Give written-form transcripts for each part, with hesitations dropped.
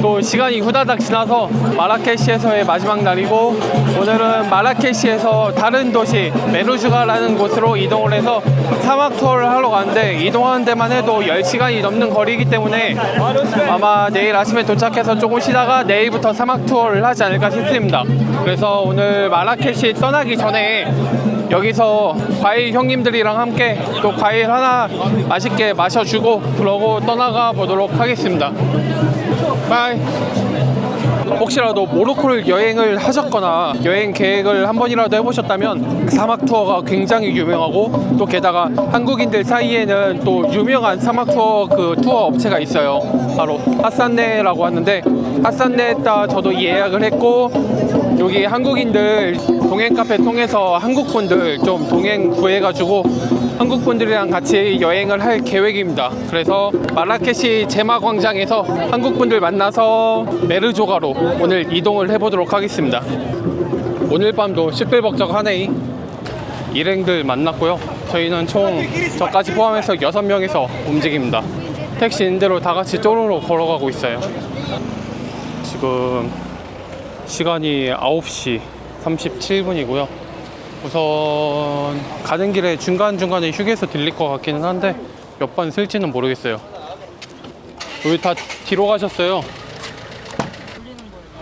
또 시간이 후다닥 지나서 마라케시에서의 마지막 날이고, 오늘은 마라케시에서 다른 도시 메르주가라는 곳으로 이동을 해서 사막 투어를 하러 가는데, 이동하는 데만 해도 10시간이 넘는 거리이기 때문에 아마 내일 아침에 도착해서 조금 쉬다가 내일부터 사막 투어를 하지 않을까 싶습니다. 그래서 오늘 마라케시 떠나기 전에 여기서 과일 형님들이랑 함께 또 과일 하나 맛있게 마셔주고 그러고 떠나가 보도록 하겠습니다. 바이. 혹시라도 모로코를 여행을 하셨거나 여행 계획을 한 번이라도 해보셨다면 사막 투어가 굉장히 유명하고, 또 게다가 한국인들 사이에는 또 유명한 사막 투어 그 투어 업체가 있어요. 바로 하산네라고 하는데, 하산네에다 저도 예약을 했고, 여기 한국인들 동행 카페 통해서 한국분들 좀 동행 구해가지고 한국분들이랑 같이 여행을 할 계획입니다. 그래서 마라케시 제마광장에서 한국분들 만나서 메르조가로 오늘 이동을 해보도록 하겠습니다. 오늘 밤도 시끌벅적하네. 일행들 만났고요. 저희는 총 저까지 포함해서 6명이서 움직입니다. 택시 있는 대로 다 같이 쪼르르 걸어가고 있어요. 지금 시간이 9시 37분이고요 우선 가는 길에 중간중간에 휴게소 들릴 것 같기는 한데 몇 번 쓸지는 모르겠어요. 여기 다 뒤로 가셨어요.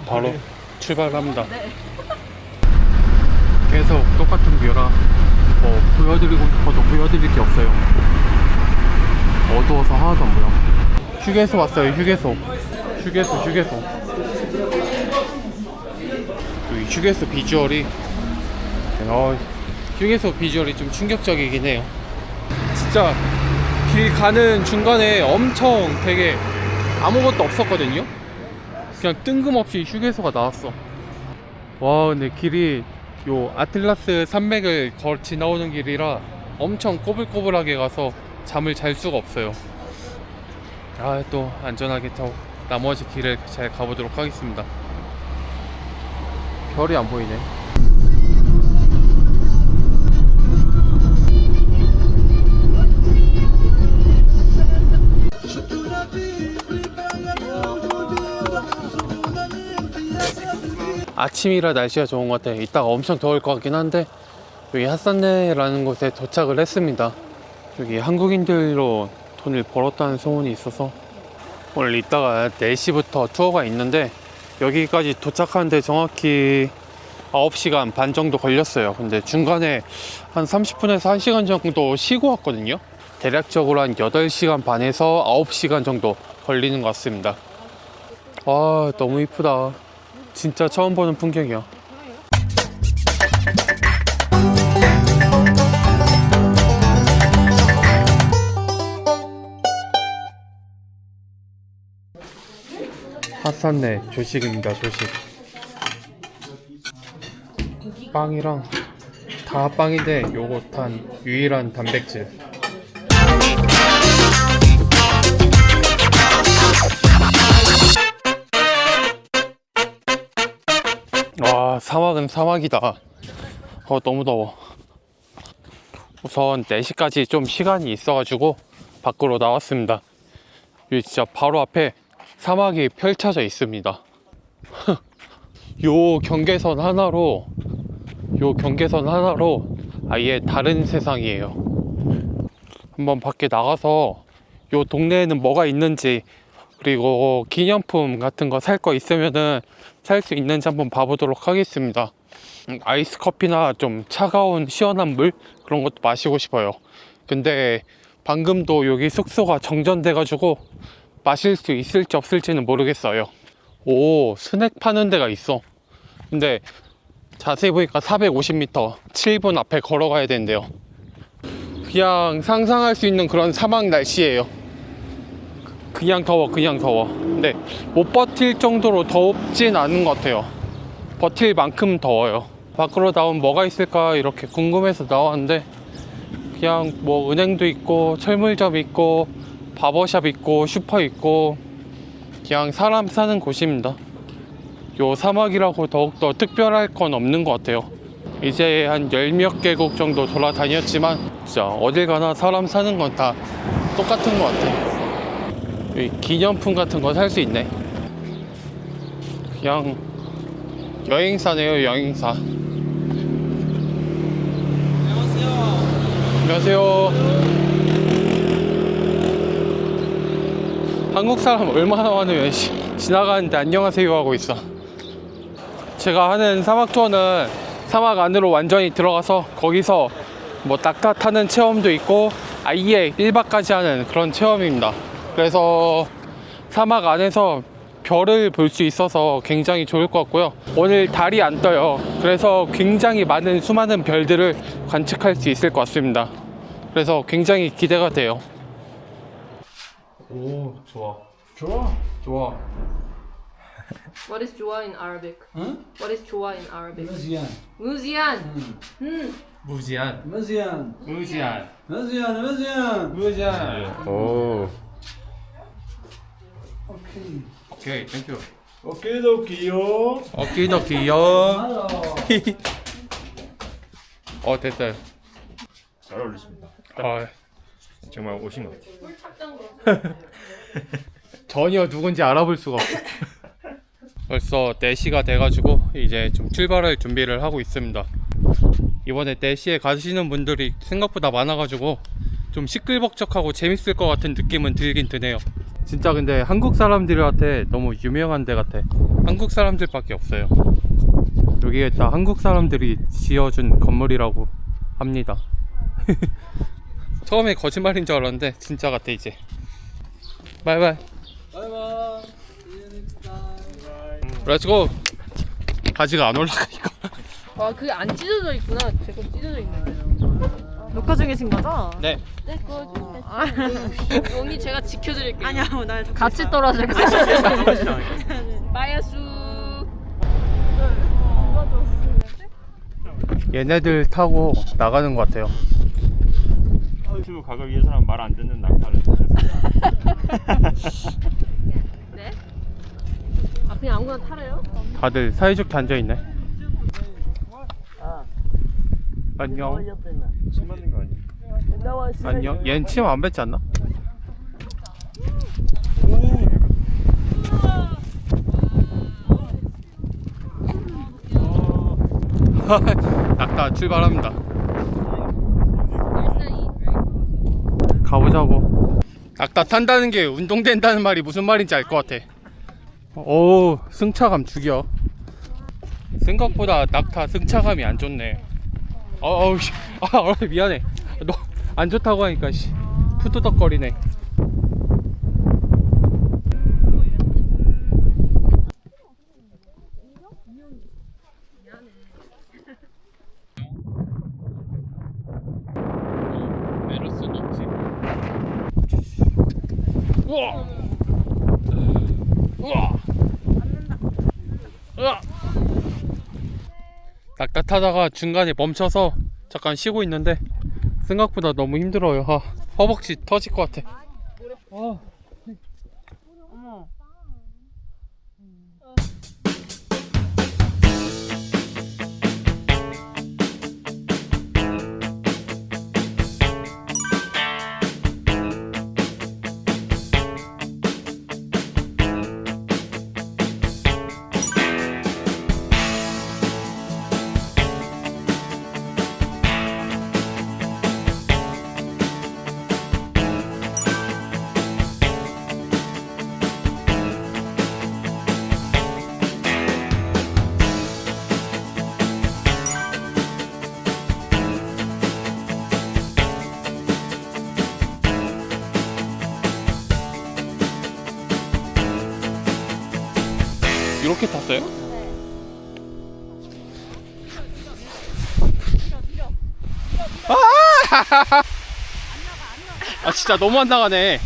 바로 출발합니다. 계속 똑같은 뷰라 보여드리고 싶어도 보여드릴 게 없어요. 어두워서 하나도 안 보여. 휴게소 왔어요. 휴게소. 휴게소 비주얼이 휴게소 비주얼이 좀 충격적이긴 해요. 진짜 길 가는 중간에 엄청 되게 아무것도 없었거든요. 그냥 뜬금없이 휴게소가 나왔어. 와, 근데 길이 요 아틀라스 산맥을 지나오는 길이라 엄청 꼬불꼬불하게 가서 잠을 잘 수가 없어요. 또 안전하게 또 나머지 길을 잘 가보도록 하겠습니다. 별이 안 보이네. 아침이라 날씨가 좋은 것 같아요. 이따가 엄청 더울 것 같긴 한데, 여기 하산네라는 곳에 도착을 했습니다. 여기 한국인들로 돈을 벌었다는 소문이 있어서 오늘 이따가 4시부터 투어가 있는데, 여기까지 도착하는데 정확히 9시간 반 정도 걸렸어요. 근데 중간에 한 30분에서 1시간 정도 쉬고 왔거든요. 대략적으로 한 8시간 반에서 9시간 정도 걸리는 것 같습니다. 너무 이쁘다. 진짜 처음 보는 풍경이야. 하산네 조식입니다. 조식 빵이랑 다 빵인데 요거 한 유일한 단백질. 와, 사막은 사막이다. 너무 더워. 우선 4시까지 좀 시간이 있어가지고 밖으로 나왔습니다. 여기 진짜 바로 앞에 사막이 펼쳐져 있습니다. 요 경계선 하나로 아예 다른 세상이에요. 한번 밖에 나가서 요 동네에는 뭐가 있는지, 그리고 기념품 같은 거 살 거 있으면은 살 수 있는지 한번 봐보도록 하겠습니다. 아이스 커피나 좀 차가운 시원한 물 그런 것도 마시고 싶어요. 근데 방금도 여기 숙소가 정전돼 가지고 마실 수 있을지 없을지는 모르겠어요. 오, 스낵 파는 데가 있어. 근데 자세히 보니까 450m 7분 앞에 걸어가야 된대요. 그냥 상상할 수 있는 그런 사막 날씨예요. 그냥 더워. 근데 못 버틸 정도로 덥진 않은 것 같아요. 버틸 만큼 더워요. 밖으로 나오면 뭐가 있을까 이렇게 궁금해서 나왔는데, 그냥 뭐 은행도 있고 철물점 있고 바버샵 있고 슈퍼 있고 그냥 사람 사는 곳입니다. 요 사막이라고 더욱더 특별할 건 없는 것 같아요. 이제 한 10몇 개국 정도 돌아다녔지만 진짜 어딜 가나 사람 사는 건 다 똑같은 것 같아요. 여기 기념품 같은 거 살 수 있네. 그냥 여행사네요, 여행사. 안녕하세요. 한국 사람 얼마나 많으면 지나가는데 안녕하세요 하고 있어. 제가 하는 사막 투어는 사막 안으로 완전히 들어가서 거기서 뭐 낙타 타는 체험도 있고 아예 1박까지 하는 그런 체험입니다. 그래서 사막 안에서 별을 볼 수 있어서 굉장히 좋을 것 같고요. 오늘 달이 안 떠요. 그래서 굉장히 많은 수많은 별들을 관측할 수 있을 것 같습니다. 그래서 굉장히 기대가 돼요. 오, 좋아. 좋아. 좋아. What is 좋아 in Arabic? 응? What is 좋아 in Arabic? مزيان. 무지한. 무지한. مزيان. 무지한. مزيان مزيان. 무지한. 오. اوكي. 오케이, 땡큐. اوكي دوكيو. 오키도키요. 됐어요. 잘 어울리십니다. 아, 정말 오신 것 같아요. 전혀 누군지 알아볼 수가 없어. 벌써 4시가 돼가지고 이제 좀 출발할 준비를 하고 있습니다. 이번에 4시에 가시는 분들이 생각보다 많아가지고 좀 시끌벅적하고 재밌을 것 같은 느낌은 들긴 드네요. 진짜 근데 한국 사람들한테 너무 유명한 데 같아. 한국 사람들밖에 없어요. 여기에 다 한국 사람들이 지어준 건물이라고 합니다. 처음에 거짓말인 줄 알았는데 진짜 같아 이제. 바이바이. باي باي. See you next time. 렛츠고. 바지가 안 올라가 이거. 와, 그게 안 찢어져 있구나. 제 거 찢어져 있네. 녹화 중이신 거죠? 네. 언니 제가 지켜드릴게요. 아니야, 날 같이 떨어질 거야. 마야수. 얘네들 타고 나가는 것 같아요. 유튜브 가기 위해서는 말 안 듣는 낙타를 네? 아, 그냥 아무거나 타래요? 다들 사이좋게 앉아있네. 안녕. 침 맞는 거 아니에요? 안녕. 얘는 침 안 뱉지 않나? 낙타 출발합니다. 가보자고. 낙타 탄다는 게 운동된다는 말이 무슨 말인지 알 것 같아. 오, 승차감 죽여. 생각보다 낙타 승차감이 안 좋네. 어우 씨. 미안해. 너 안 좋다고 하니까 씨 푸드덕거리네. 메르스 없지. 우와. 우와. 우와. 낙타 타다가 중간에 멈춰서 잠깐 쉬고 있는데 생각보다 너무 힘들어요. 허벅지 터질 것 같아. 이렇게 탔어요? 아 진짜 너무 안 나가네.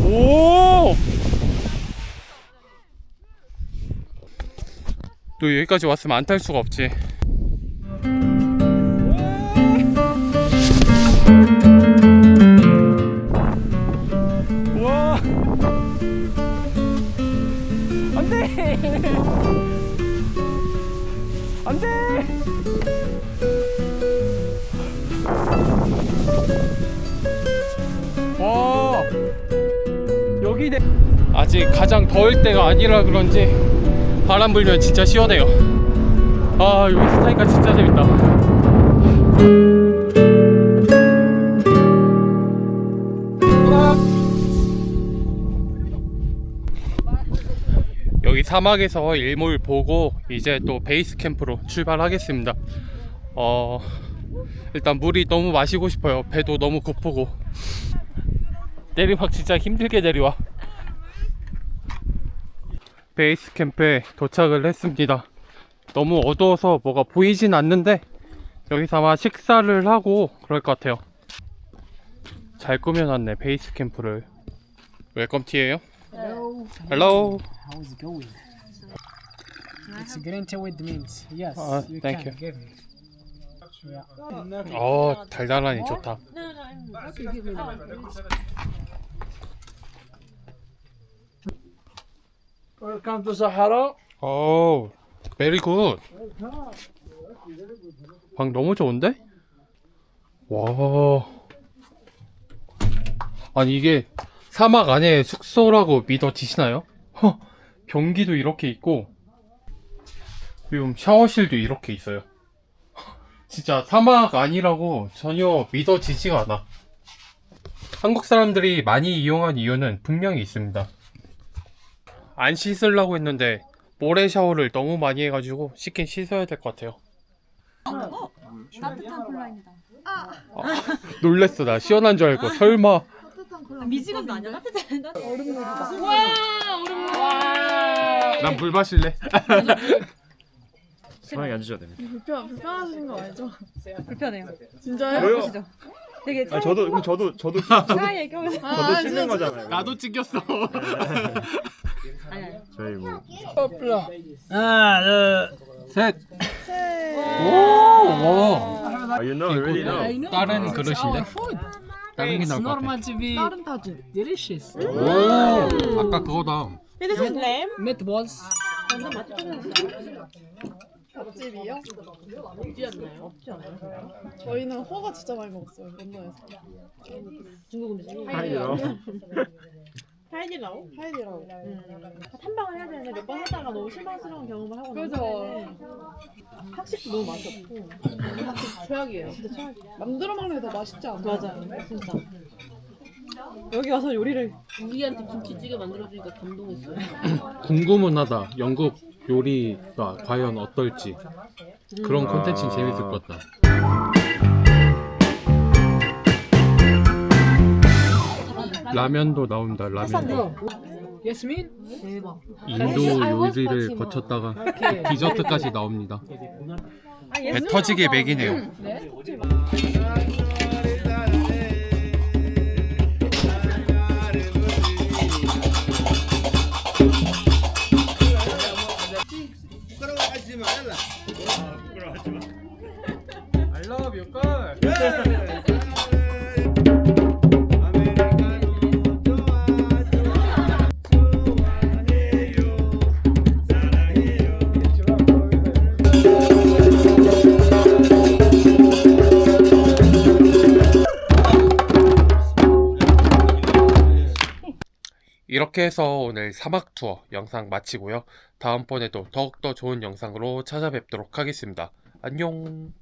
오. 또 여기까지 왔으면 안 탈 수가 없지. 우와. 안돼. 안돼. 와. 여기네. 아직 가장 더울 때가 아니라 그런지 바람 불면 진짜 시원해요. 아, 여기서 타니까 진짜 재밌다. 여기 사막에서 일몰 보고 이제 또 베이스 캠프로 출발하겠습니다. 일단 물이 너무 마시고 싶어요. 배도 너무 고프고. 내리막 진짜 힘들게 내려와. 베이스 캠프에 도착을 했습니다. 너무 어두워서 뭐가 보이진 않는데 여기서 아마 식사를 하고 그럴 것 같아요. 잘 꾸며놨네, 베이스 캠프를. 웰컴 티예요? Hello. How is it going? It's green tea with mint. Yes, you thank can you. give it. 달달하니 좋다. Welcome to Sahara. 오, very good. 방 너무 좋은데? 와. 아니 이게 사막 안에 숙소라고 믿어지시나요? 변기도 이렇게 있고 그리고 샤워실도 이렇게 있어요. 진짜 사막 아니라고 전혀 믿어지지가 않아. 한국 사람들이 많이 이용한 이유는 분명히 있습니다. 안 씻으려고 했는데 모래 샤워를 너무 많이 해가지고 씻긴 씻어야 될 것 같아요. 따뜻한 콜라입니다. 놀랬어. 나 시원한 줄 알고. 설마. 미지근도 아니야? 따뜻한 얼음물이다. 난 물 마실래. 편하게 앉으셔도 됩니다. 불편하신 거 알죠? 불편해요. 왜요? 진짜요? 되게 아니, 저도 차라리 얘기하면서 저도 찍는 거잖아요. 나도 찍혔어. 저희 뭐 셋. 오, 와. you know, already know. 다른 그릇인데? 다른 게 It's 나을 것 normal 같아. to be delicious. 오, 아까 그거다. This is lamb. Meatballs. 맛집이요? 없지 않나요? 저희는 호가 진짜 많이 먹었어요. 런던에서. 하이요. 하이디라오? 하이디라오. 탐방을 해야 되는데 몇 번 하다가 너무 실망스러운 경험을 하고 그죠. 학식도 너무 맛이 없고. 최악이에요. 진짜 최악이에요. 만들어 먹는 게 더 맛있지 않아요? 맞아요, 진짜. 여기 와서 요리를 우리한테 김치찌개 만들어주니까 감동했어요. 궁금은 하다. 영국 요리가 과연 어떨지. 그런 콘텐츠는 재밌을 것 같다. 라면도 나온다. 라면. Yasmin? 대박. 인도 요리를 거쳤다가 디저트까지 나옵니다. 배 터지게 먹이네요. I love you, girl. 이렇게 해서 오늘 사막 투어 영상 마치고요. 다음번에도 더욱더 좋은 영상으로 찾아뵙도록 하겠습니다. 안녕.